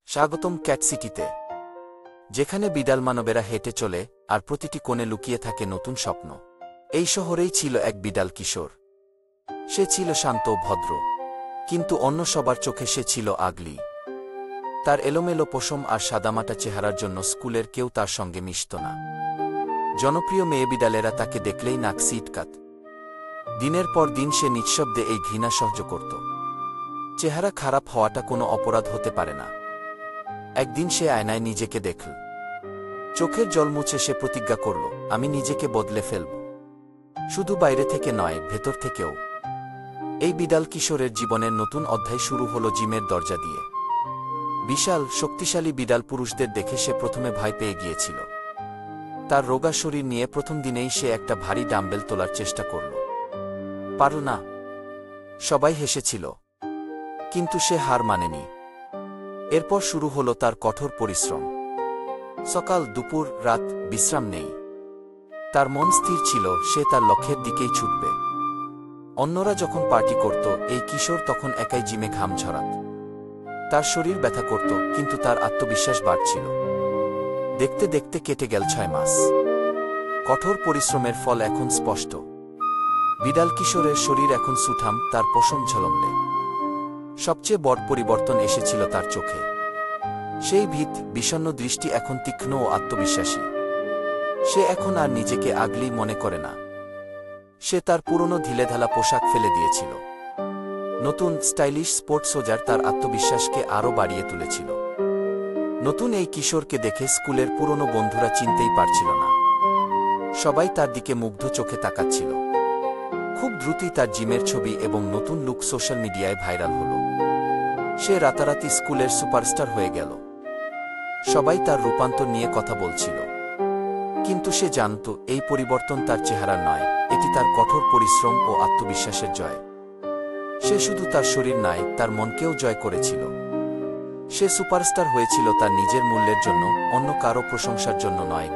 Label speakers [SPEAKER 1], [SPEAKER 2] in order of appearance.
[SPEAKER 1] স্বাগতম ক্যাট সিটিতে, যেখানে বিড়াল মানবেরা হেঁটে চলে আর প্রতিটি কোণে লুকিয়ে থাকে নতুন স্বপ্ন। এই শহরেই ছিল এক বিড়াল কিশোর। সে ছিল শান্ত ভদ্র, কিন্তু অন্য সবার চোখে সে ছিল আগলি। তার এলোমেলো পশম আর সাদামাটা চেহারার জন্য স্কুলের কেউ তার সঙ্গে মিশত না। জনপ্রিয় মেয়ে বিড়ালেরা তাকে দেখলেই নাক সিটকাত। দিনের পর দিন সে নিঃশব্দে এই ঘৃণা সহ্য করত। চেহারা খারাপ হওয়াটা কোনো অপরাধ হতে পারে না। একদিন সে আয়নায় নিজেকে দেখল। চোখের জল মুছে সে প্রতিজ্ঞা করল, আমি নিজেকে বদলে ফেলব। শুধু বাইরে থেকে নয়, ভেতর থেকেও। এই বিড়াল কিশোরের জীবনের নতুন অধ্যায় শুরু হল জিমের দরজা দিয়ে। বিশাল শক্তিশালী বিড়াল পুরুষদের দেখে সে প্রথমে ভয় পেয়ে গিয়েছিল। তার রোগা শরীর নিয়ে প্রথম দিনেই সে একটা ভারী ডাম্বেল তোলার চেষ্টা করল। পারল না। সবাই হেসেছিল, কিন্তু সে হার মানেনি। এরপর শুরু হলো তার কঠোর পরিশ্রম। সকাল, দুপুর, রাত, বিশ্রাম নেই। তার মন স্থির ছিল, সে তার লক্ষ্যের দিকেই ছুটবে। অন্যরা যখন পার্টি করত, এই কিশোর তখন একাই জিমে ঘাম ঝরাত। তার শরীর ব্যথা করত, কিন্তু তার আত্মবিশ্বাস বাড়ছিল। দেখতে দেখতে কেটে গেল 6 মাস। কঠোর পরিশ্রমের ফল এখন স্পষ্ট। বিড়াল কিশোরের শরীর এখন সুঠাম, তার পশম ঝলমলে। সবচেয়ে বড় পরিবর্তন এসেছিল তার চোখে। সেই ভীত, বিষণ্ণ দৃষ্টি এখন তীক্ষ্ণ ও আত্মবিশ্বাসী। সে এখন আর নিজেকে আগলি মনে করে না। সে তার পুরনো ঢিলেঢালা পোশাক ফেলে দিয়েছিল। নতুন স্টাইলিশ স্পোর্টস সোজার তার আত্মবিশ্বাসকে আরও বাড়িয়ে তুলেছিল। নতুন এই কিশোরকে দেখে স্কুলের পুরনো বন্ধুরা চিনতেই পারছিল না। সবাই তার দিকে মুগ্ধ চোখে তাকাচ্ছিল। খুব দ্রুতই তার জিমের ছবি এবং নতুন লুক সোশ্যাল মিডিয়ায় ভাইরাল হল। সে রাতারাতি স্কুলের সুপারস্টার হয়ে গেল। সবাই তার রূপান্তর নিয়ে কথা বলছিল। কিন্তু সে জানত, এই পরিবর্তন তার চেহারা নয়, এটি তার কঠোর পরিশ্রম ও আত্মবিশ্বাসের জয়। সে শুধু তার শরীর নয়, তার মনকেও জয় করেছিল। সে সুপারস্টার হয়েছিল তার নিজের মূল্যের জন্য, অন্য কারো প্রশংসার জন্য নয়।